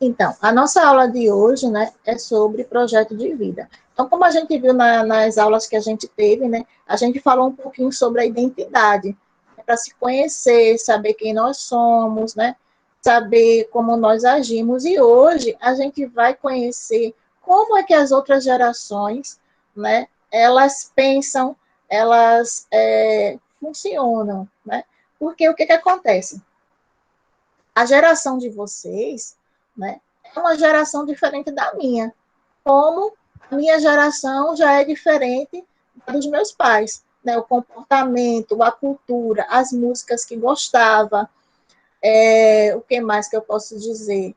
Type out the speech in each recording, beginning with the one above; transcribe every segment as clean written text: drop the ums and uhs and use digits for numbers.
Então, a nossa aula de hoje, né, é sobre projeto de vida. Então, como a gente viu nas aulas que a gente teve, né, a gente falou um pouquinho sobre a identidade, né, para se conhecer, saber quem nós somos, né, saber como nós agimos. E hoje a gente vai conhecer como é que as outras gerações, né, elas pensam, elas funcionam, né? Porque o que acontece? A geração de vocês, né, é uma geração diferente da minha, como a minha geração já é diferente dos meus pais, né, o comportamento, a cultura, as músicas que gostava, o que mais que eu posso dizer,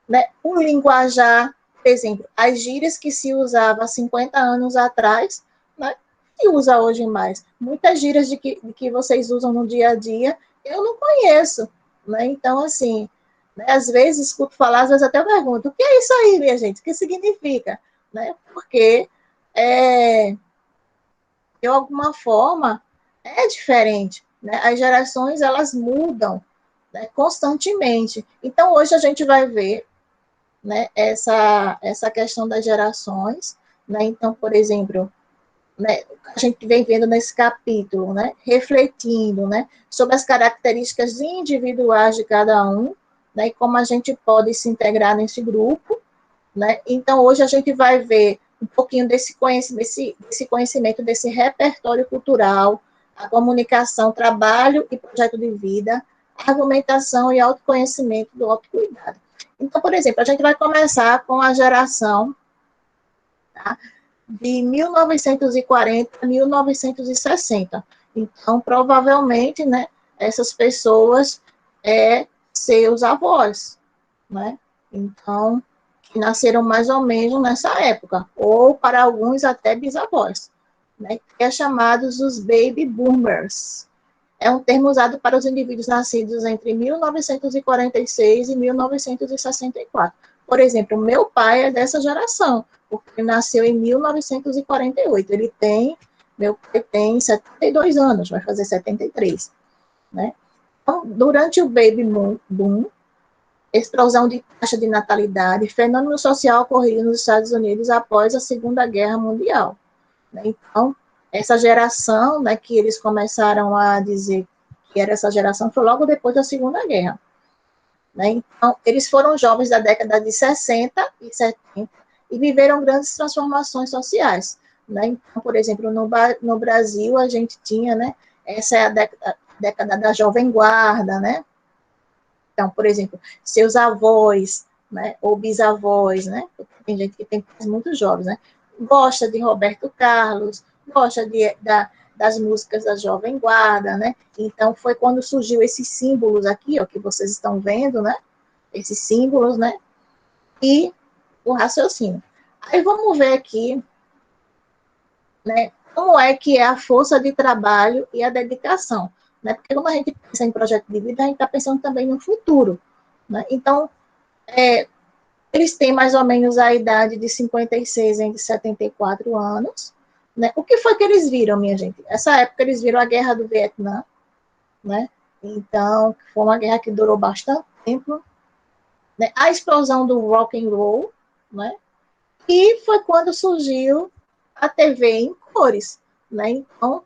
né, o linguajar, por exemplo, as gírias que se usava há 50 anos atrás, né, se usa hoje mais. Muitas gírias de que vocês usam no dia a dia, eu não conheço, né? Então, assim, né, às vezes escuto falar, às vezes até pergunto, o que é isso aí, minha gente? O que significa? Né? Porque, de alguma forma, é diferente, né? As gerações, elas mudam, né, constantemente. Então, hoje a gente vai ver, né, essa questão das gerações, né? Então, por exemplo, né, a gente vem vendo nesse capítulo, né, refletindo, né, sobre as características individuais de cada um, né, e como a gente pode se integrar nesse grupo, né? Então, hoje a gente vai ver um pouquinho desse conhecimento, desse repertório cultural, a comunicação, trabalho e projeto de vida, argumentação e autoconhecimento do autocuidado. Então, por exemplo, a gente vai começar com a geração, tá, de 1940 a 1960. Então, provavelmente, né, essas pessoas seus avós, né? Então, que nasceram mais ou menos nessa época, ou para alguns até bisavós, né? Que é chamados os baby boomers. É um termo usado para os indivíduos nascidos entre 1946 e 1964. Por exemplo, meu pai é dessa geração, porque ele nasceu em 1948. Meu pai tem 72 anos, vai fazer 73, né? Então, durante o baby boom, explosão de taxa de natalidade, fenômeno social ocorrido nos Estados Unidos após a Segunda Guerra Mundial, né? Então, essa geração, né, que eles começaram a dizer que era essa geração, foi logo depois da Segunda Guerra, né? Então, eles foram jovens da década de 60 e 70 e viveram grandes transformações sociais, né? Então, por exemplo, no Brasil, a gente tinha, né, essa é a década da Jovem Guarda, né? Então, por exemplo, seus avós, né, ou bisavós, né? Tem gente que tem pais muito jovens, né? Gosta de Roberto Carlos, gosta das músicas da Jovem Guarda, né? Então, foi quando surgiu esses símbolos aqui, ó, que vocês estão vendo, né? Esses símbolos, né? E o raciocínio. Aí vamos ver aqui, né? Como é que é a força de trabalho e a dedicação, né? Porque quando a gente pensa em projeto de vida, a gente está pensando também no futuro, né? Então, eles têm mais ou menos a idade de 56 entre 74 anos, né? O que foi que eles viram, minha gente? Essa época eles viram a Guerra do Vietnã, né? Então, foi uma guerra que durou bastante tempo, né? A explosão do rock and roll, né? E foi quando surgiu a TV em cores, né? Então,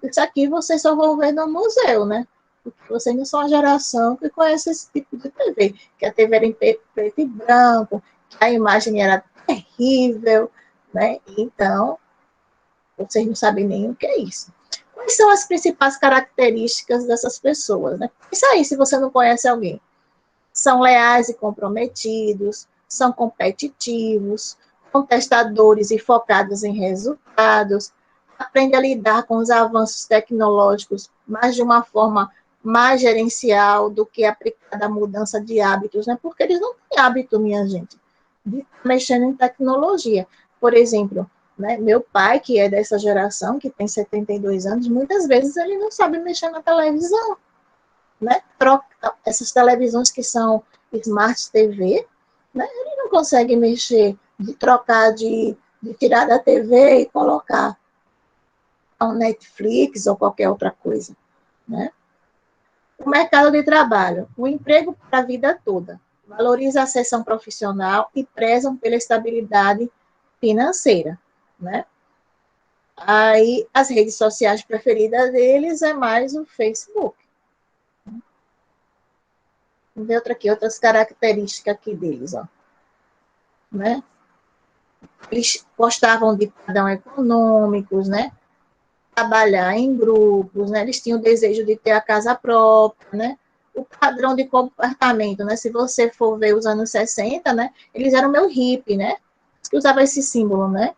isso aqui vocês só vão ver no museu, né? Porque vocês não são a geração que conhece esse tipo de TV, que a TV era em preto e branco, que a imagem era terrível, né? Então, vocês não sabem nem o que é isso. Quais são as principais características dessas pessoas, né? Isso aí, se você não conhece alguém. São leais e comprometidos, são competitivos, contestadores e focados em resultados, aprende a lidar com os avanços tecnológicos, mas de uma forma mais gerencial do que aplicada à mudança de hábitos, né? Porque eles não têm hábito, minha gente, de mexer em tecnologia. Por exemplo, né, meu pai, que é dessa geração, que tem 72 anos, muitas vezes ele não sabe mexer na televisão, né? Essas televisões que são Smart TV, né? Ele não consegue mexer, de trocar, de tirar da TV e colocar ao Netflix ou qualquer outra coisa, né? O mercado de trabalho, o emprego para a vida toda, valorizam a ascensão profissional e prezam pela estabilidade financeira, né? Aí, as redes sociais preferidas deles é mais o Facebook. Vamos ver outra aqui, outras características aqui deles, ó. Né? Eles gostavam de padrão econômicos, né? Trabalhar em grupos, né? Eles tinham o desejo de ter a casa própria, né? O padrão de comportamento, né? Se você for ver os anos 60, né? Eles eram meio hippie, né? Que usava esse símbolo, né?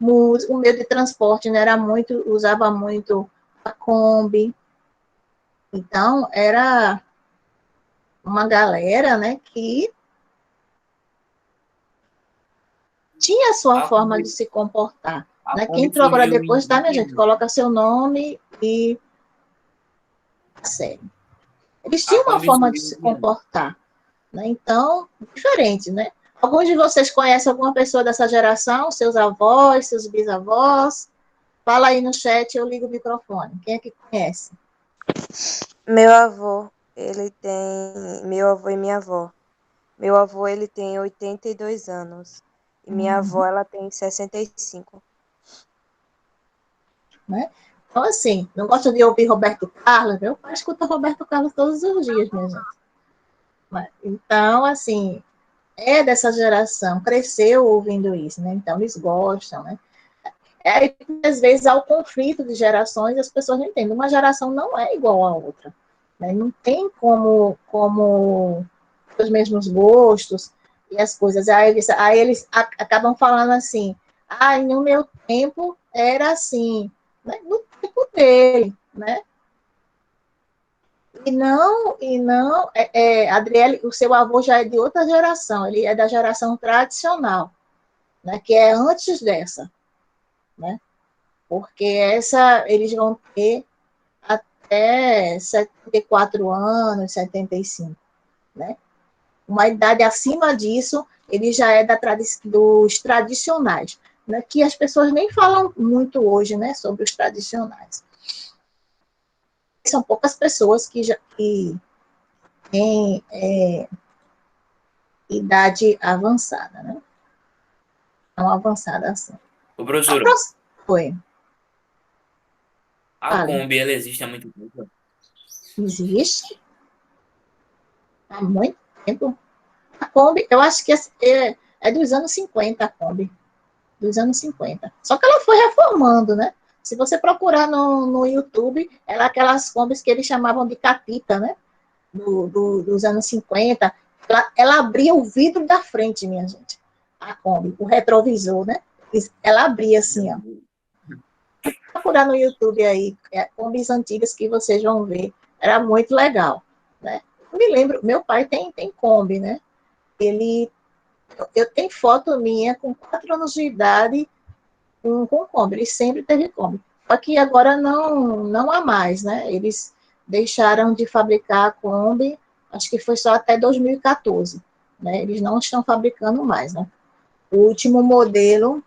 O meio de transporte, né? Era muito, usava muito a Kombi. Então, era uma galera, né? Que tinha a sua A forma de Kombi, se comportar. a Né? Quem Kombi entrou agora surgiu depois, tá, minha gente? em, Coloca seu nome e sério. Eles a tinham uma Kombi forma de surgiu se em, comportar, né? Então, diferente, né? Alguns de vocês conhecem alguma pessoa dessa geração, seus avós, seus bisavós? Fala aí no chat, eu ligo o microfone. Quem é que conhece? Meu avô, ele tem. Meu avô e minha avó. Meu avô, ele tem 82 anos. E minha avó, ela tem 65. Né? Então, assim, não gosto de ouvir Roberto Carlos, meu pai escuta Roberto Carlos todos os dias, minha gente. Então, assim, é dessa geração, cresceu ouvindo isso, né? Então, eles gostam, né? É, às vezes, há o conflito de gerações, as pessoas não entendem. Uma geração não é igual à outra. Né? Não tem como os mesmos gostos e as coisas. Aí eles acabam falando assim, no meu tempo era assim, né? No tempo dele, né? Adriele, o seu avô já é de outra geração, ele é da geração tradicional, né? Que é antes dessa, né? Porque essa eles vão ter até 74 anos, 75, né? Uma idade acima disso, ele já é dos tradicionais, né? Que as pessoas nem falam muito hoje, né? Sobre os tradicionais. São poucas pessoas que têm idade avançada, né? Não avançada assim. Ô, A professora, próxima foi, a vale, Kombi, ela existe há muito tempo. existe há muito tempo. A Kombi, eu acho que é dos anos 50, a Kombi. Dos anos 50. Só que ela foi reformando, né? Se você procurar no YouTube, ela aquelas Kombis que eles chamavam de catita, né? Dos anos 50. Ela abria o vidro da frente, minha gente. A Kombi, o retrovisor, né? Ela abria assim, ó. Procurar no YouTube aí, Kombis antigas que vocês vão ver. Era muito legal, né? Eu me lembro, meu pai tem Kombi, né? Ele, eu tenho foto minha com 4 anos de idade com Kombi, ele sempre teve Kombi. Só que agora não há mais, né? Eles deixaram de fabricar a Kombi, acho que foi só até 2014, né? Eles não estão fabricando mais, né? O último modelo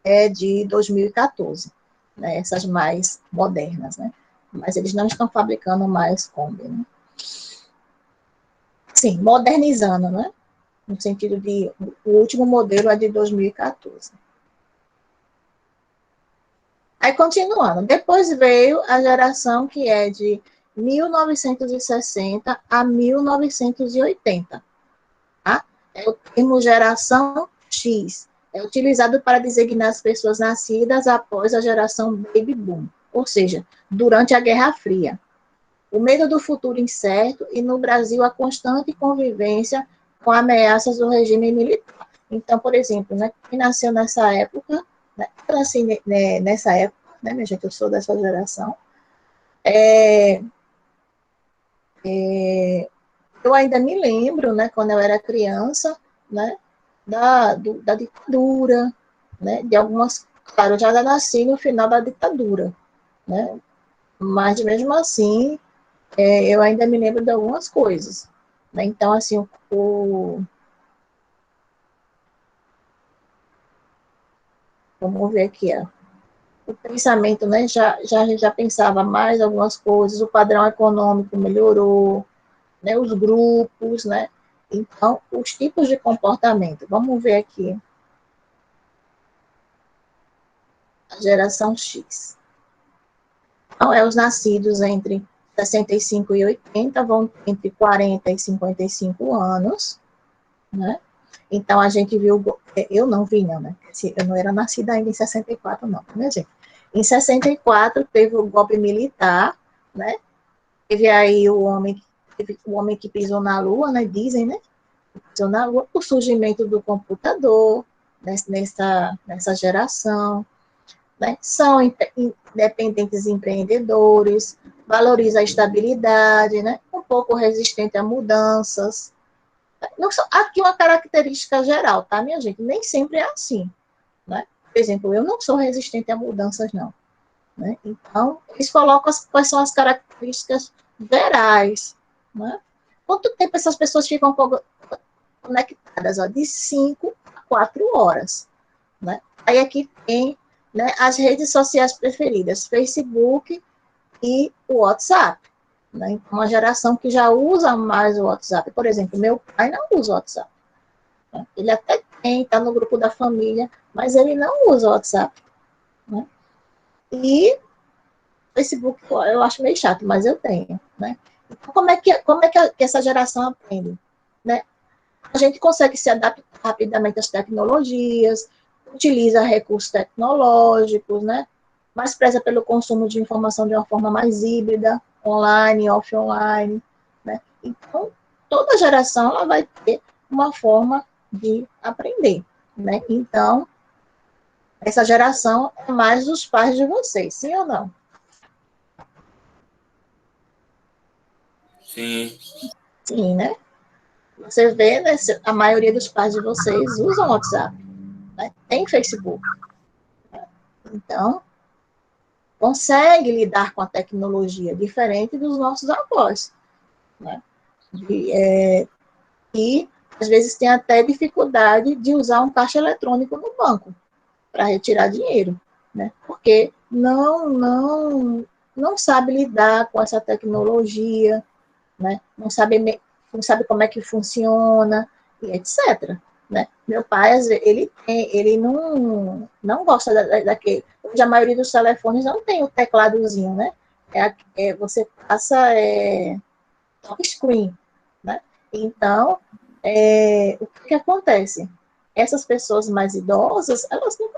é de 2014, né? Essas mais modernas, né? Mas eles não estão fabricando mais Kombi, né? Sim, modernizando, né? No sentido de o último modelo é de 2014. Aí, continuando, depois veio a geração que é de 1960 a 1980. Tá? É o termo geração X. É utilizado para designar as pessoas nascidas após a geração Baby Boom, ou seja, durante a Guerra Fria. O medo do futuro incerto e, no Brasil, a constante convivência com ameaças do regime militar. Então, por exemplo, né, quem nasceu nessa época, né, eu nasci nessa época, né, minha gente, eu sou dessa geração, eu ainda me lembro, né, quando eu era criança, né, da ditadura, né, de algumas, claro, eu já nasci no final da ditadura, né, mas mesmo assim, eu ainda me lembro de algumas coisas, né, então, assim, vamos ver aqui, ó, o pensamento, né, já pensava mais algumas coisas, o padrão econômico melhorou, né, os grupos, né? Então, os tipos de comportamento. Vamos ver aqui. A geração X. Então, os nascidos entre 65 e 80 vão entre 40 e 55 anos, né? Então, a gente viu, eu não vi, não, né? Eu não era nascida ainda em 64, não, né, gente? Em 64, teve o golpe militar, né? Teve aí o homem que pisou na Lua, né? Dizem, né? Pisou na Lua, o surgimento do computador, nessa geração, né? São independentes empreendedores, valoriza a estabilidade, né? Um pouco resistente a mudanças. Não, aqui uma característica geral, tá, minha gente? Nem sempre é assim, né? Por exemplo, eu não sou resistente a mudanças, não. Né? Então, eles colocam quais são as características gerais. Né? Quanto tempo essas pessoas ficam conectadas? Ó, de 5 a 4 horas. Né? Aí aqui tem, né, as redes sociais preferidas, Facebook e o WhatsApp. Né? Então, uma geração que já usa mais o WhatsApp. Por exemplo, meu pai não usa o WhatsApp. Né? Ele até tem, está no grupo da família, mas ele não usa o WhatsApp. Né? E Facebook eu acho meio chato, mas eu tenho, né? Então, como é que essa geração aprende? Né? A gente consegue se adaptar rapidamente às tecnologias, utiliza recursos tecnológicos, né? Mas preza pelo consumo de informação de uma forma mais híbrida, online, offline, né? Então, toda geração ela vai ter uma forma de aprender, né? Então, essa geração é mais os pais de vocês, sim ou não? Sim. Sim, né? Você vê, né, a maioria dos pais de vocês usam WhatsApp, né? Tem Facebook. Então, consegue lidar com a tecnologia, diferente dos nossos avós. Né? E, às vezes, tem até dificuldade de usar um caixa eletrônico no banco para retirar dinheiro, né? Porque não sabe lidar com essa tecnologia, né? Não sabe como é que funciona, e etc. Né? Meu pai, ele não gosta daquele. Hoje a maioria dos telefones não tem o tecladozinho, né? Você passa touchscreen, né? Então, o que acontece? Essas pessoas mais idosas,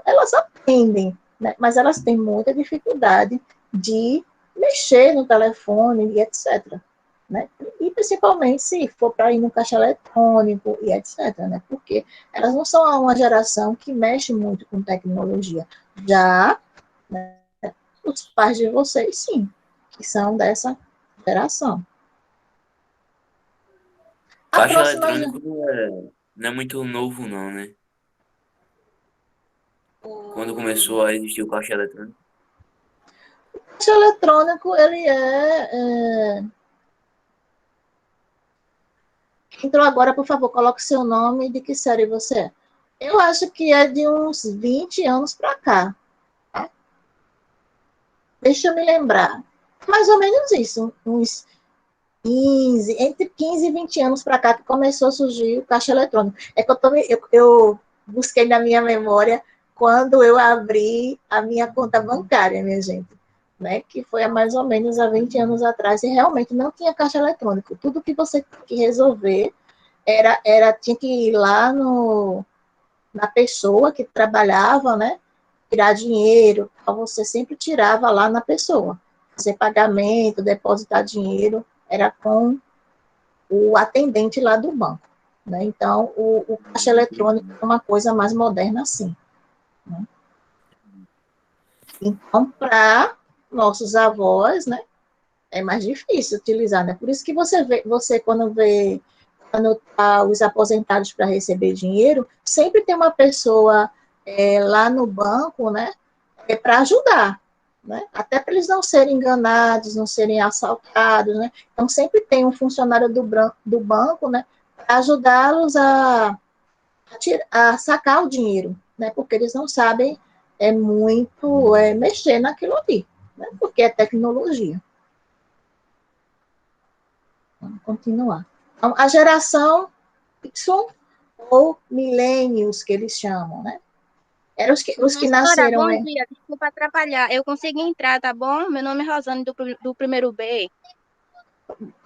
elas aprendem, né? Mas elas têm muita dificuldade de mexer no telefone e etc. Né? E principalmente se for para ir no caixa eletrônico e etc. Né? Porque elas não são uma geração que mexe muito com tecnologia. Já, né, os pais de vocês, sim, que são dessa geração. A Caixa próxima. eletrônico não é muito novo, não, né? Quando começou a existir o caixa eletrônico. O caixa eletrônico, ele é. Entrou agora, por favor, coloque seu nome e de que série você é. Eu acho que é de uns 20 anos para cá. Tá? Deixa eu me lembrar. Mais ou menos isso, uns 15, entre 15 e 20 anos para cá que começou a surgir o caixa eletrônico. É que eu busquei na minha memória quando eu abri a minha conta bancária, minha gente. Né, que foi há mais ou menos há 20 anos atrás, e realmente não tinha caixa eletrônico. Tudo que você tinha que resolver tinha que ir lá na pessoa que trabalhava, né? Tirar dinheiro, então você sempre tirava lá na pessoa. Fazer pagamento, depositar dinheiro, era com o atendente lá do banco. Né? Então, o caixa eletrônico é uma coisa mais moderna assim. Né? Então, para nossos avós, né, é mais difícil utilizar, né? Por isso que você quando vê anotar os aposentados para receber dinheiro, sempre tem uma pessoa lá no banco, né, para ajudar, né, até para eles não serem enganados, não serem assaltados, né, então sempre tem um funcionário do banco, né, para ajudá-los a sacar o dinheiro, né, porque eles não sabem muito mexer naquilo ali, né, porque é tecnologia. Vamos continuar. Então, a geração Y, ou milênios, que eles chamam, né? Eram os que Professora, nasceram, bom dia. Desculpa atrapalhar. Eu consegui entrar, tá bom? Meu nome é Rosane, do primeiro B.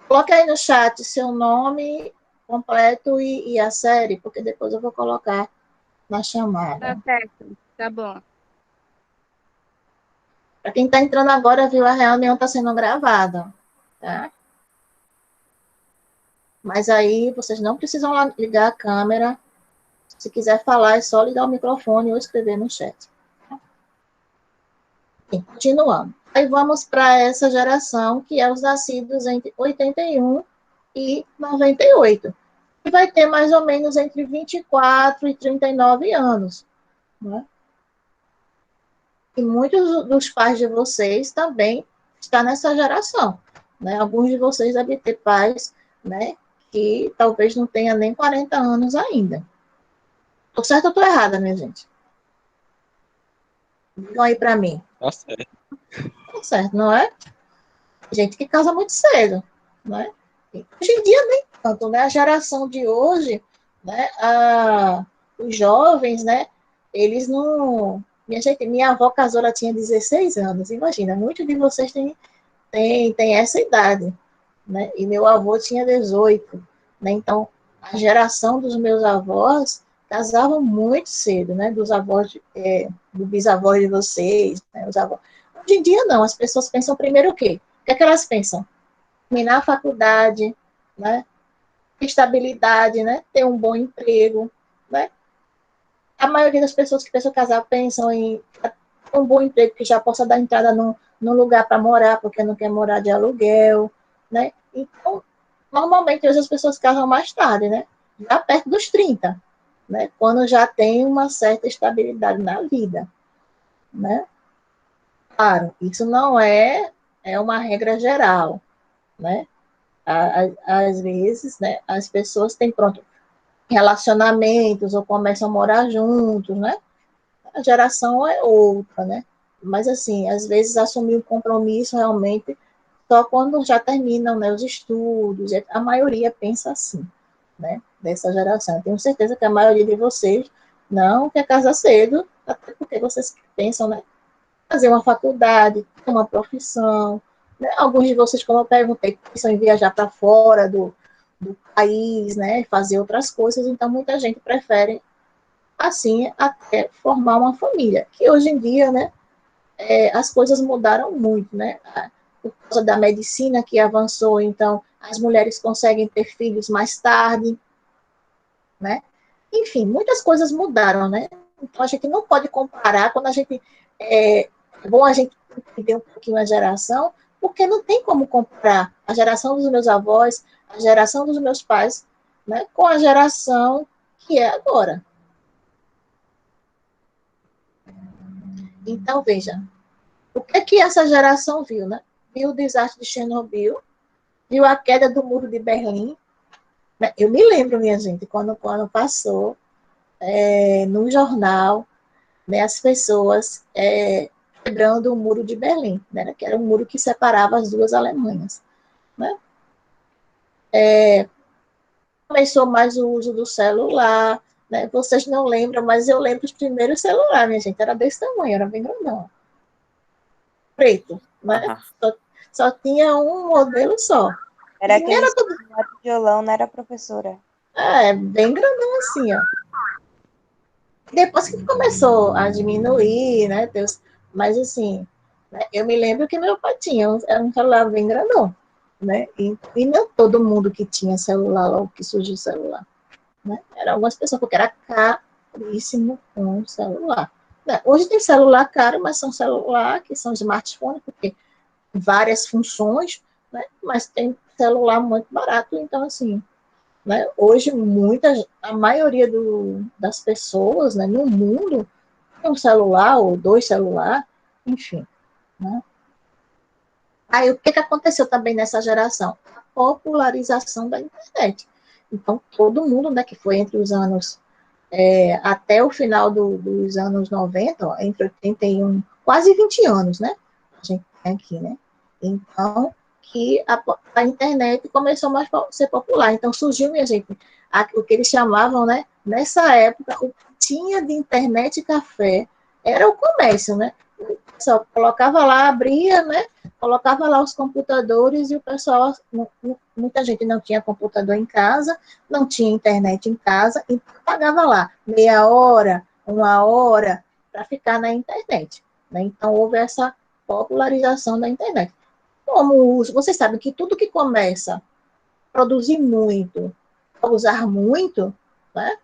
Coloque aí no chat seu nome completo e a série, porque depois eu vou colocar na Tá chamada. certo, tá bom. Para quem está entrando agora, viu, a reunião está sendo gravada, tá? Mas aí vocês não precisam ligar a câmera. Se quiser falar, é só ligar o microfone ou escrever no chat. Continuando. Aí vamos para essa geração, que é os nascidos entre 81 e 98. E vai ter mais ou menos entre 24 e 39 anos. Né? E muitos dos pais de vocês também estão nessa geração. Né? Alguns de vocês devem ter pais, né, que talvez não tenha nem 40 anos ainda. Tô certo ou tô errada, minha gente? Digam aí para mim. Tá certo. Tá certo, não é? Gente que casa muito cedo, né? E hoje em dia nem tanto, né? A geração de hoje, né? Os jovens, né? Eles não... Minha avó casou, ela tinha 16 anos, imagina, muitos de vocês têm essa idade, né? E meu avô tinha 18, né? Então, a geração dos meus avós casavam muito cedo, né? Dos avós, do bisavó de vocês, né? Os avós. Hoje em dia, não, as pessoas pensam primeiro o quê? O que é que elas pensam? Terminar a faculdade, né? Estabilidade, né? Ter um bom emprego, né? A maioria das pessoas que pensam casar pensam em um bom emprego que já possa dar entrada num lugar para morar, porque não quer morar de aluguel, né? Então, normalmente hoje as pessoas casam mais tarde, né? Já perto dos 30, né? Quando já tem uma certa estabilidade na vida, né? Claro, isso não é uma regra geral, né? Às vezes, né, as pessoas têm, pronto, relacionamentos ou começam a morar juntos, né? A geração é outra, né? Mas, assim, às vezes assumir um compromisso realmente só quando já terminam, né, os estudos. A maioria pensa assim, né? Dessa geração. Eu tenho certeza que a maioria de vocês não quer casar cedo, até porque vocês pensam, né? Fazer uma faculdade, ter uma profissão. Né? Alguns de vocês, como eu perguntei, pensam em viajar para fora do país, né? Fazer outras coisas. Então, muita gente prefere, assim, até formar uma família. Que hoje em dia, né? As coisas mudaram muito, né? Por causa da medicina que avançou, então as mulheres conseguem ter filhos mais tarde, né? Enfim, muitas coisas mudaram, né? Então a gente não pode comparar quando a gente é bom a gente entender um pouquinho a geração, porque não tem como comparar a geração dos meus avós, a geração dos meus pais, né, com a geração que é agora. Então veja, o que é que essa geração viu, né? Viu o desastre de Chernobyl, viu a queda do muro de Berlim. Eu me lembro, minha gente, quando passou no jornal, né, as pessoas quebrando o muro de Berlim, né, que era um muro que separava as duas Alemanhas. Né? Começou mais o uso do celular, né? Vocês não lembram, mas eu lembro os primeiros celulares, minha gente, era desse tamanho, era bem grandão. Preto, né? Só tinha um modelo só. Era E aquele era tudo... violão, não era professora? bem grandão assim, ó. Depois que começou a diminuir, né, mas assim, né, eu me lembro que meu pai tinha era um celular bem grandão, né, e não todo mundo que tinha celular logo que surgiu o celular, né, eram algumas pessoas, porque era caríssimo um celular. Né, hoje tem celular caro, mas são celular que são smartphones, porque várias funções, né, mas tem celular muito barato, então assim, né? Hoje, a maioria das pessoas, né, no mundo tem um celular ou dois celulares, enfim. Né? Aí, o que aconteceu também nessa geração? A popularização da internet. Então, todo mundo, né, que foi entre os anos, até o final dos anos 90, ó, entre 81, quase 20 anos, né? A gente tem aqui, né? Então, que a internet começou a ser popular. Então, surgiu, minha gente, o que eles chamavam, né? Nessa época, o que tinha de internet e café era o comércio, né? O pessoal colocava lá, abria, né? Colocava lá os computadores e o pessoal, muita gente não tinha computador em casa, não tinha internet em casa, e pagava lá meia hora, uma hora, para ficar na internet. Né? Então, houve essa popularização da internet. Como vocês sabem que tudo que começa a produzir muito, a usar muito, né?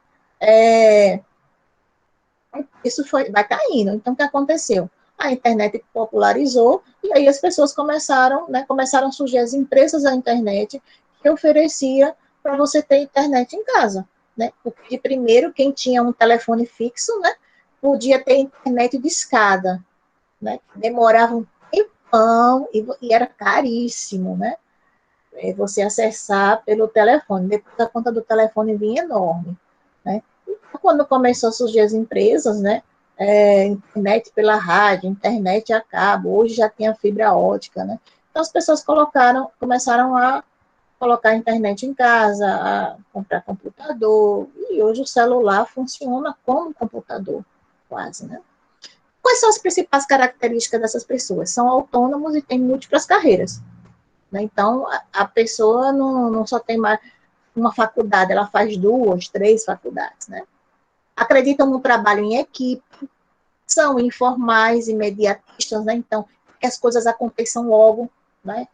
Isso vai caindo. Então, o que aconteceu? A internet popularizou e aí as pessoas começaram, né? Começaram a surgir as empresas da internet que oferecia para você ter internet em casa, né? Porque primeiro quem tinha um telefone fixo, né? Podia ter internet de escada, né? Demorava um tempão e era caríssimo, né? Você acessar pelo telefone. Depois a conta do telefone vinha enorme, né? Então, quando começou a surgir as empresas, né? Internet pela rádio, internet a cabo, hoje já tem a fibra ótica, né? Então as pessoas começaram a colocar a internet em casa, a comprar computador, e hoje o celular funciona como computador, quase, né? Quais são as principais características dessas pessoas? São autônomos e têm múltiplas carreiras. Né? Então, a pessoa não só tem uma faculdade, ela faz 2, 3 faculdades. Né? Acreditam no trabalho em equipe, são informais, imediatistas, né? Então, que as coisas aconteçam logo. Né?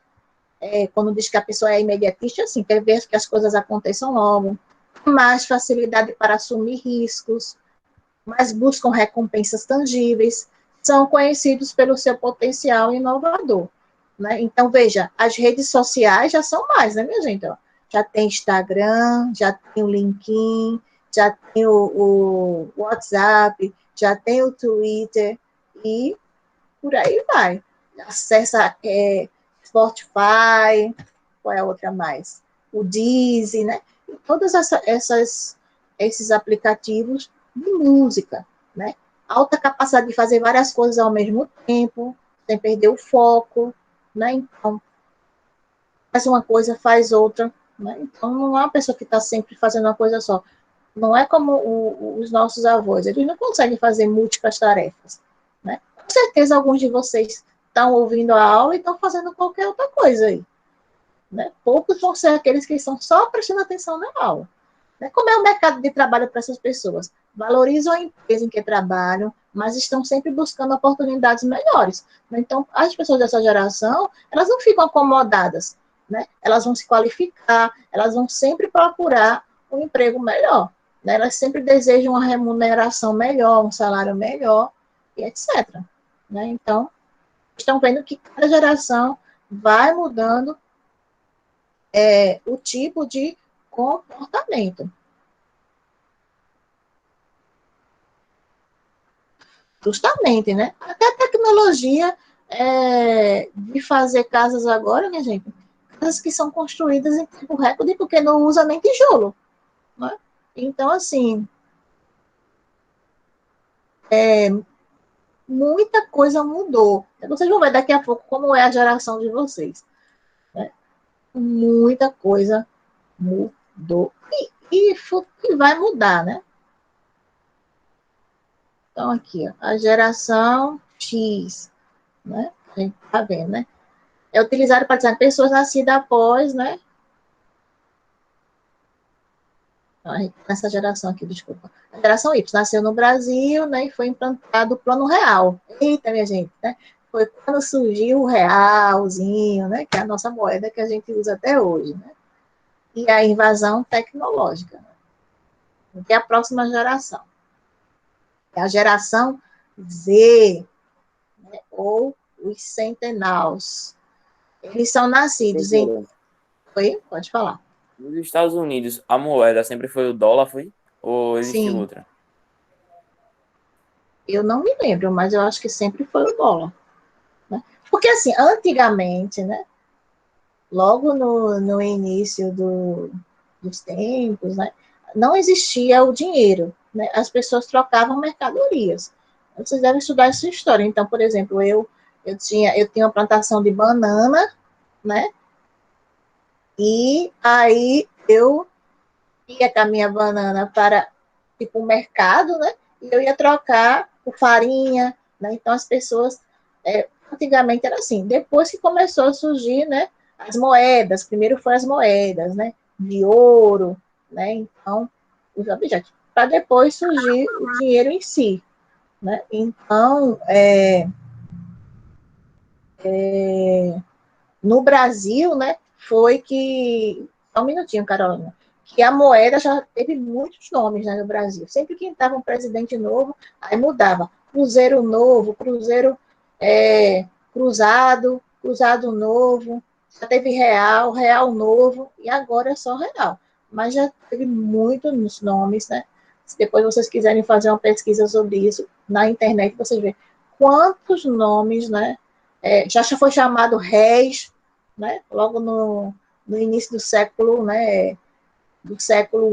Quando diz que a pessoa é imediatista, assim, quer ver que as coisas aconteçam logo. Mais facilidade para assumir riscos, mas buscam recompensas tangíveis, são conhecidos pelo seu potencial inovador. Né? Então, veja, as redes sociais já são mais, né, minha gente? Ó, já tem Instagram, já tem o LinkedIn, já tem o WhatsApp, já tem o Twitter e por aí vai. Acessa Spotify, qual é a outra mais? O Deezer, né? E todos esses aplicativos de música, né? Alta capacidade de fazer várias coisas ao mesmo tempo, sem perder o foco, né? Então, faz uma coisa, faz outra, né? Então, não é uma pessoa que está sempre fazendo uma coisa só. Não é como os nossos avós, eles não conseguem fazer múltiplas tarefas, né? Com certeza, alguns de vocês estão ouvindo a aula e estão fazendo qualquer outra coisa aí, né? Poucos vão ser aqueles que estão só prestando atenção na aula. Né? Como é o mercado de trabalho para essas pessoas? Valorizam a empresa em que trabalham, mas estão sempre buscando oportunidades melhores. Né? Então, as pessoas dessa geração, elas não ficam acomodadas, né? Elas vão se qualificar, elas vão sempre procurar um emprego melhor. Né? Elas sempre desejam uma remuneração melhor, um salário melhor, e etc. Né? Então, estão vendo que cada geração vai mudando o tipo de comportamento. Justamente, né? Até a tecnologia de fazer casas agora, minha gente, casas que são construídas em tempo recorde porque não usa nem tijolo. Né? Então, assim, muita coisa mudou. Vocês vão ver daqui a pouco como é a geração de vocês. Né? Muita coisa mudou. E vai mudar, né? Então, aqui, ó, a geração X, né? A gente tá vendo, né? É utilizado para dizer pessoas nascidas após, né? Essa geração aqui, desculpa. A geração Y nasceu no Brasil, né? E foi implantado o Plano Real. Eita, minha gente, né? Foi quando surgiu o realzinho, né? Que é a nossa moeda que a gente usa até hoje, né? E a invasão tecnológica. Né? Que é a próxima geração. É a geração Z, né? Ou os centenals. Eles são nascidos em... Oi? Pode falar. Nos Estados Unidos, a moeda sempre foi o dólar, foi? Ou existiu Sim. outra? Eu não me lembro, mas eu acho que sempre foi o dólar. Né? Porque, assim, antigamente, né? Logo no início dos tempos, né? Não existia o dinheiro. Né? As pessoas trocavam mercadorias. Vocês devem estudar essa história. Então, por exemplo, eu tinha uma plantação de banana, né? E aí eu ia com a minha banana para tipo o mercado, né? E eu ia trocar por farinha, né? Então as pessoas antigamente era assim. Depois que começou a surgir, né? As moedas, primeiro foi as moedas, né? De ouro, né? Então os objetos, para depois surgir o dinheiro em si, né? Então no Brasil, né? Foi que só um minutinho, Carolina, que a moeda já teve muitos nomes, né, no Brasil. Sempre que estava um presidente novo, aí mudava. Cruzeiro novo, Cruzeiro cruzado, cruzado novo, já teve real, real novo, e agora é só real. Mas já teve muitos nomes, né? Se depois vocês quiserem fazer uma pesquisa sobre isso, na internet vocês vê quantos nomes, né? Já foi chamado réis, né? Logo no início do século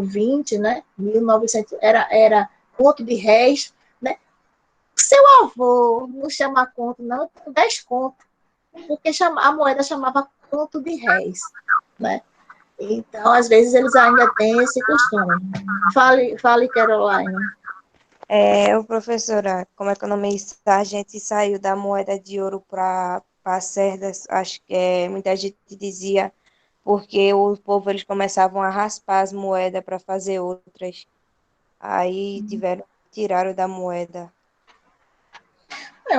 XX, né? 1900, era conto de réis, né? Seu avô não chama conto, não, 10 conto, porque a moeda chamava conto de réis, né? Então, às vezes, eles ainda têm esse costume. Fale, Caroline. Professora, como economista, a gente saiu da moeda de ouro para cerdas, acho que muita gente dizia, porque o povo eles começavam a raspar as moedas para fazer outras. Aí tiraram da moeda.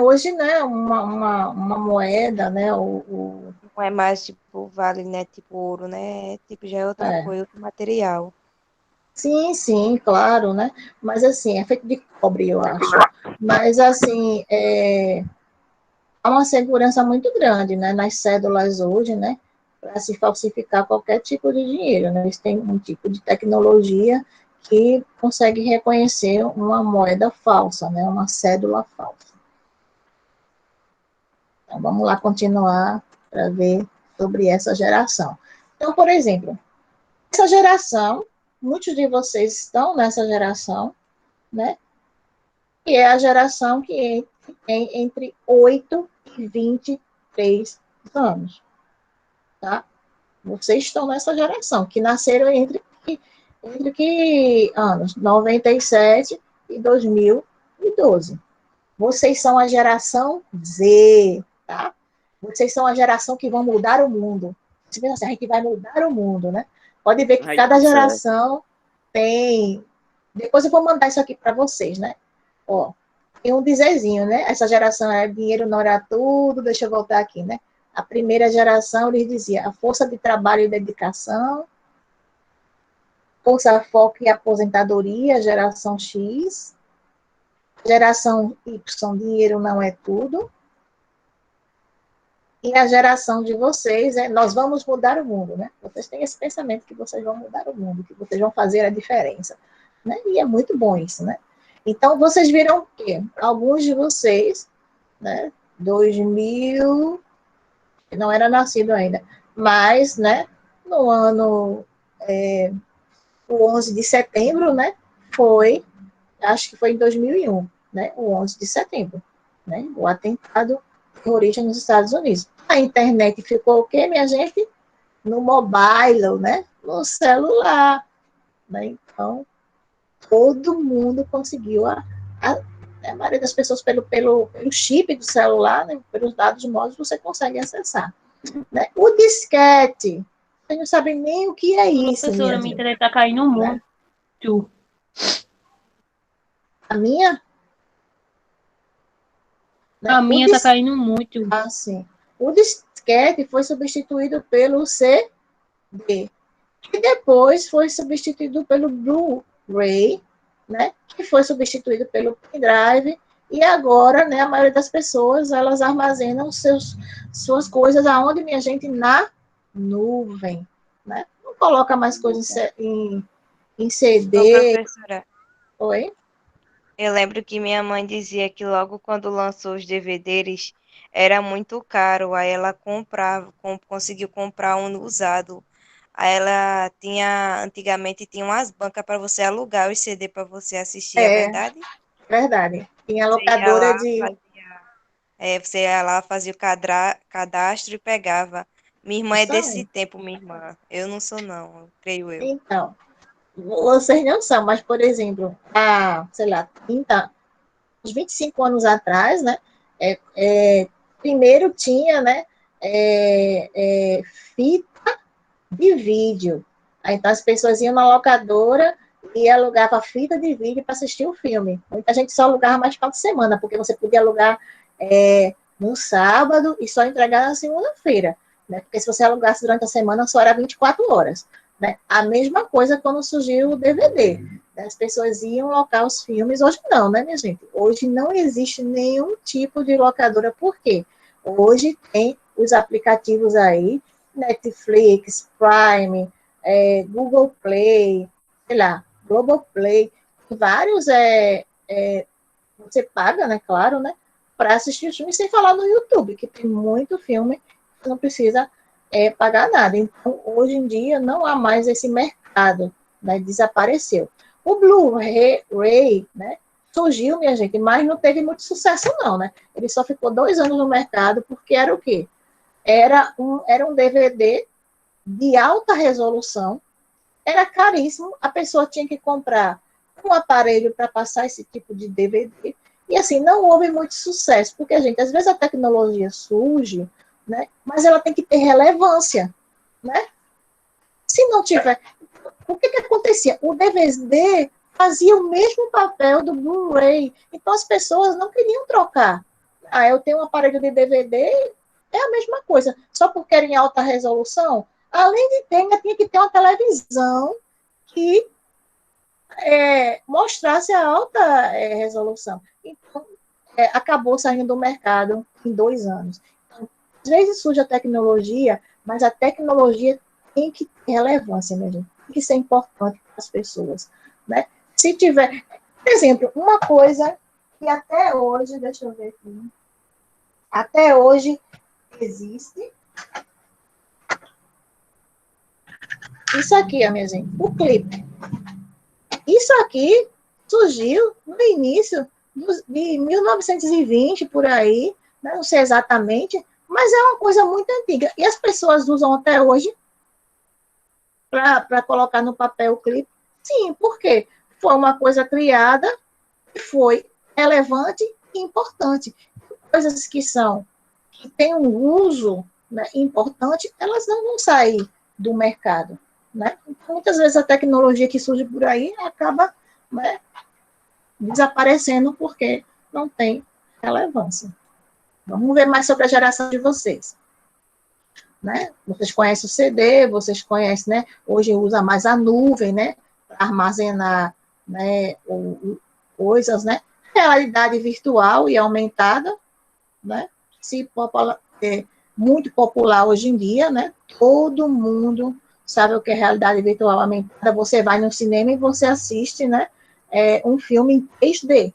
Hoje, né, uma moeda, né, Não é mais tipo vale, né? Tipo ouro, né? Tipo, já é outra é, coisa, outro material. sim, sim, claro, né, mas assim, é feito de cobre, eu acho, mas assim, há uma segurança muito grande, né, nas cédulas hoje, né, para se falsificar qualquer tipo de dinheiro, né, eles têm um tipo de tecnologia que consegue reconhecer uma moeda falsa, né, uma cédula falsa. Então, vamos lá continuar para ver sobre essa geração. Então, por exemplo, essa geração, muitos de vocês estão nessa geração, né? Que é a geração que tem entre 8 e 23 anos, tá? Vocês estão nessa geração, que nasceram entre que anos? 97 e 2012. Vocês são a geração Z, tá? Vocês são a geração que vão mudar o mundo. Você pensa assim, a gente vai mudar o mundo, né? Pode ver que Aí, cada certo. geração tem. Depois eu vou mandar isso aqui para vocês, né? Ó, tem um dizerzinho, né? Essa geração é dinheiro não era tudo. Deixa eu voltar aqui, né? A primeira geração, eles diziam a força de trabalho e dedicação, força, foco e aposentadoria, geração X, geração Y, dinheiro não é tudo. E a geração de vocês nós vamos mudar o mundo, né? Vocês têm esse pensamento que vocês vão mudar o mundo, que vocês vão fazer a diferença, né? E é muito bom isso, né? Então, vocês viram o quê? Alguns de vocês, né? 2000, não era nascido ainda, mas, né? No ano, o 11 de setembro, né? Acho que foi em 2001, né? O 11 de setembro, né? O atentado terrorista nos Estados Unidos. A internet ficou o quê, minha gente? No mobile, né? No celular, né? Então, todo mundo conseguiu a maioria das pessoas pelo chip do celular, né? Pelos dados móveis, você consegue acessar. Né? O disquete, vocês não sabem nem o que é isso, Professora, minha minha gente. internet tá caindo Né? muito. A minha? Né? A minha tá caindo muito. Sim. O disquete foi substituído pelo CD, que depois foi substituído pelo Blu-ray, né? Que foi substituído pelo pendrive, e agora, né, a maioria das pessoas, elas armazenam suas coisas aonde, minha gente? Na nuvem, né? Não coloca mais coisas em Ô, CD. professora, Oi? eu lembro que minha mãe dizia que logo quando lançou os DVDs era muito caro, aí ela conseguiu comprar um usado. Aí ela antigamente tinha umas bancas para você alugar os CD para você assistir, é É, verdade? verdade. Tinha Você ia locadora lá, de... você ia lá, fazia o cadastro e pegava. Minha irmã é desse Justamente. tempo, minha irmã. Eu não sou, não, creio eu. Então, vocês não são, mas, por exemplo, há, sei lá, 30, uns 25 anos atrás, né? é, é, primeiro tinha, né? é, é, fita de vídeo. Aí, então, as pessoas iam na locadora e alugavam fita de vídeo para assistir o filme. Muita gente só alugava mais final de semana, porque você podia alugar no sábado e só entregar na segunda-feira. Né? Porque se você alugasse durante a semana, só era 24 horas. Né? A mesma coisa quando surgiu o DVD. As pessoas iam locar os filmes. Hoje não, né, minha gente? Hoje não existe nenhum tipo de locadora. Por quê? Hoje tem os aplicativos aí, Netflix, Prime, Google Play, sei lá, Globoplay, vários você paga, né, claro, né, para assistir os filmes, sem falar no YouTube, que tem muito filme que não precisa pagar nada. Então, hoje em dia, não há mais esse mercado, né, desapareceu. O Blu-ray, né, surgiu, minha gente, mas não teve muito sucesso, não, né? Ele só ficou 2 anos no mercado, porque era o quê? Era um DVD de alta resolução, era caríssimo, a pessoa tinha que comprar um aparelho para passar esse tipo de DVD, e assim, não houve muito sucesso, porque, gente, às vezes a tecnologia surge, né, mas ela tem que ter relevância, né? Se não tiver, o que acontecia? O DVD fazia o mesmo papel do Blu-ray, então as pessoas não queriam trocar. Ah, eu tenho um aparelho de DVD, é a mesma coisa, só porque era em alta resolução, além de ter, ainda tinha que ter uma televisão que mostrasse a alta resolução. Então, acabou saindo do mercado em 2 anos. Então, às vezes surge a tecnologia, mas a tecnologia tem que ter relevância, né, gente? Tem que ser importante para as pessoas. Né? Se tiver, por exemplo, uma coisa que até hoje, deixa eu ver aqui, até hoje existe, isso aqui, minha gente, o clipe. Isso aqui surgiu no início de 1920, por aí, né? Não sei exatamente, mas é uma coisa muito antiga. E as pessoas usam até hoje para colocar no papel o clipe. Sim, por quê? Foi uma coisa criada e foi relevante e importante. Coisas que têm um uso, né, importante, elas não vão sair do mercado. Né? Então, muitas vezes a tecnologia que surge por aí acaba, né, desaparecendo porque não tem relevância. Vamos ver mais sobre a geração de vocês. Né? Vocês conhecem o CD, vocês conhecem, né? Hoje usa mais a nuvem, né? Para armazenar, né, coisas, né? Realidade virtual e aumentada, né? É muito popular hoje em dia, né? Todo mundo sabe o que é realidade virtual aumentada. Você vai no cinema e você assiste, né? Um filme em 3D,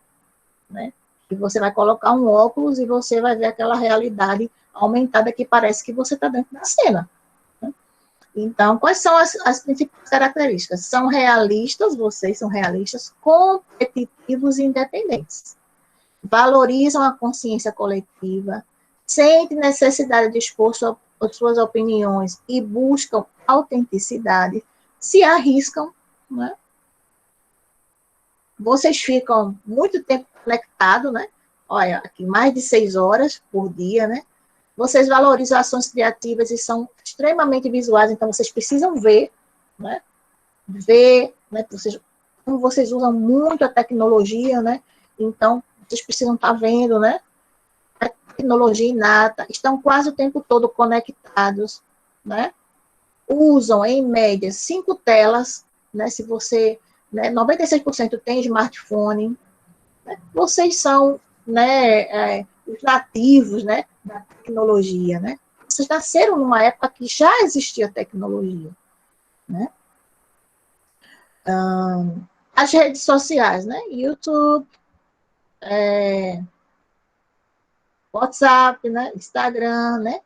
né? E você vai colocar um óculos e você vai ver aquela realidade aumentada que parece que você está dentro da cena. Né? Então, quais são as principais características? São realistas, vocês são realistas, competitivos e independentes. Valorizam a consciência coletiva, sentem necessidade de expor suas opiniões e buscam autenticidade, se arriscam, né? Vocês ficam muito tempo conectados, né? Olha, aqui mais de 6 horas por dia, né? Vocês valorizam ações criativas e são extremamente visuais, então vocês precisam ver, né? Ver, né? Como vocês usam muito a tecnologia, né? Então, vocês precisam estar vendo, né? A tecnologia inata, estão quase o tempo todo conectados, né? Usam, em média, 5 telas, né? Se você, né, 96% tem smartphone, né? Vocês são, né, os nativos, né, da tecnologia, né? Vocês nasceram numa época que já existia tecnologia, né? As redes sociais, né? YouTube, WhatsApp, né? Instagram, né?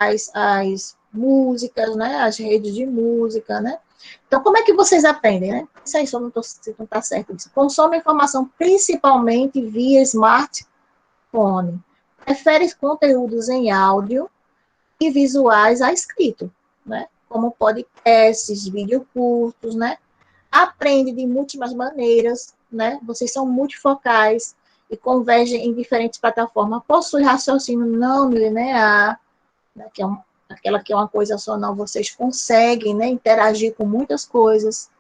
As músicas, né? As redes de música, né? Então, como é que vocês aprendem, né? Isso aí, só não tô, se não está certo isso. Consomem informação principalmente via smartphone. Prefere conteúdos em áudio, e visuais a escrito, né? Como podcasts, vídeos curtos, né? Aprende de múltiplas maneiras, né? Vocês são multifocais e convergem em diferentes plataformas, possui raciocínio não linear, né? Aquela que é uma coisa só, não, vocês conseguem, né, interagir com muitas coisas,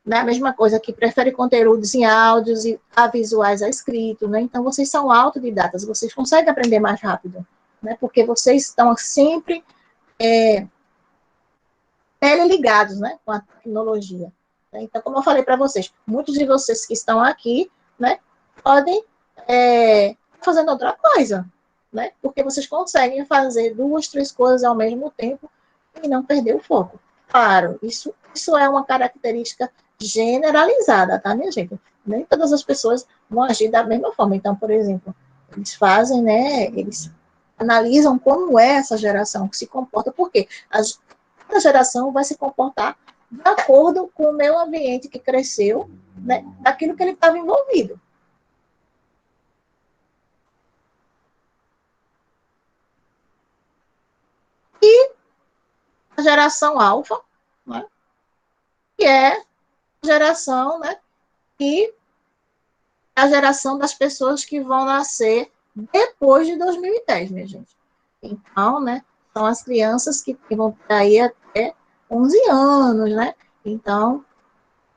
né? A mesma coisa que prefere conteúdos em áudios e a visuais a escrito, né? Então, vocês são autodidatas, vocês conseguem aprender mais rápido, né? Porque vocês estão sempre teleligados, né, com a tecnologia. Então, como eu falei para vocês, muitos de vocês que estão aqui, né, podem fazendo outra coisa, né, porque vocês conseguem fazer 2, 3 coisas ao mesmo tempo e não perder o foco. Claro, isso é uma característica generalizada, tá, minha gente? Nem todas as pessoas vão agir da mesma forma. Então, por exemplo, eles fazem, né, eles analisam como é essa geração que se comporta, porque cada geração vai se comportar de acordo com o meio ambiente que cresceu, né, daquilo que ele estava envolvido. E a geração alfa, né, que é a geração, né, que é a geração das pessoas que vão nascer depois de 2010, minha gente. Então, né, são as crianças que vão ter aí até 11 anos, né? Então,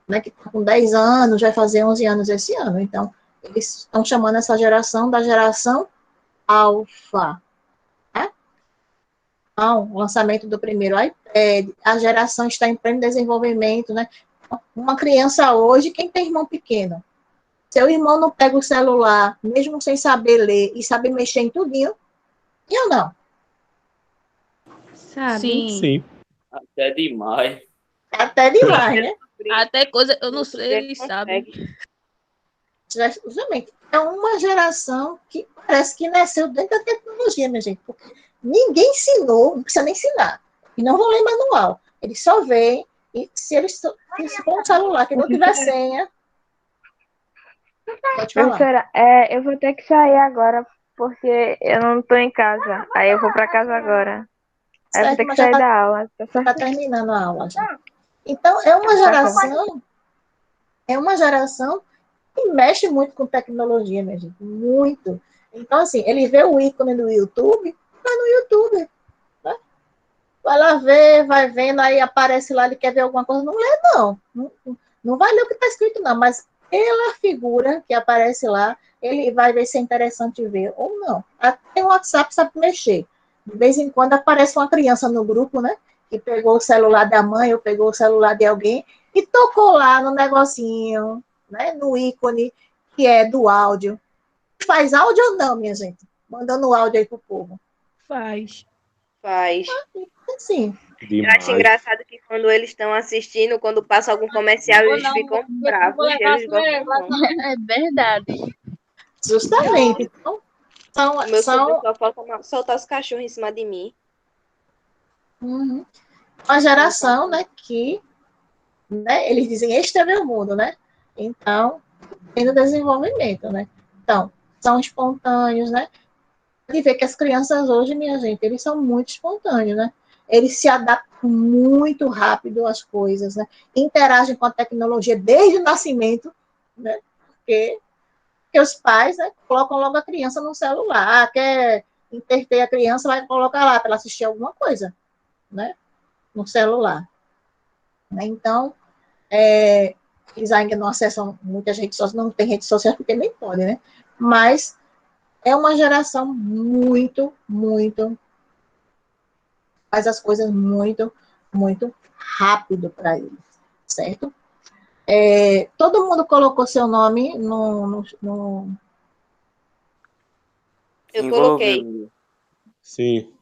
né, que está com 10 anos, vai fazer 11 anos esse ano. Então, eles estão chamando essa geração da geração alfa. Né? Então, o lançamento do primeiro iPad, a geração está em pleno desenvolvimento, né? Uma criança hoje, quem tem irmão pequeno? Seu irmão não pega o celular, mesmo sem saber ler e saber mexer em tudinho, e eu não. Sabe? Sim. Até demais. Até demais, né? Até coisa, eu não Outro sei, dia ele consegue. sabe. Justamente. É uma geração que parece que nasceu dentro da tecnologia, minha gente. Porque ninguém ensinou, não precisa nem ensinar. E não vão ler manual. Eles só veem, e se eles for um celular que não tiver senha, pode falar. Professora, eu vou ter que sair agora porque eu não tô em casa. Aí eu vou pra casa agora. Aí eu vou Certo, ter que mas já sair está da aula. Tá certo? terminando a aula já. Então, é uma geração que mexe muito com tecnologia, minha gente. Muito. Então, assim, ele vê o ícone do YouTube, vai no YouTube. Né? Vai lá ver, vai vendo, aí aparece lá, ele quer ver alguma coisa, não lê, não. Não vai ler o que está escrito, não, mas pela figura que aparece lá, ele vai ver se é interessante ver ou não. Até o WhatsApp sabe mexer. De vez em quando aparece uma criança no grupo, né? Que pegou o celular da mãe ou pegou o celular de alguém e tocou lá no negocinho, né? No ícone que é do áudio. Faz áudio ou não, minha gente? Mandando áudio aí pro povo. Faz. Faz. Assim, Eu acho engraçado que quando eles estão assistindo, quando passa algum comercial, eles ficam bravos. Eles gostam não. É verdade. justamente. Então, Meu são sobrinho só falta soltar os cachorros em cima de mim. uma geração, né, que, né, eles dizem, este é meu mundo, né? Então, tem o desenvolvimento, né? Então, são espontâneos, né? De ver que as crianças hoje, minha gente, eles são muito espontâneos, né? Eles se adaptam muito rápido às coisas, né? Interagem com a tecnologia desde o nascimento, né? Porque os pais, né, colocam logo a criança no celular, quer interter a criança, vai colocar lá para ela assistir alguma coisa, né? No celular. Né? Então, eles ainda não acessam muitas redes sociais, não tem redes sociais porque nem pode, né? Mas é uma geração muito, muito, faz as coisas muito, muito rápido para eles, certo? Todo mundo colocou seu nome no Eu coloquei. Sim.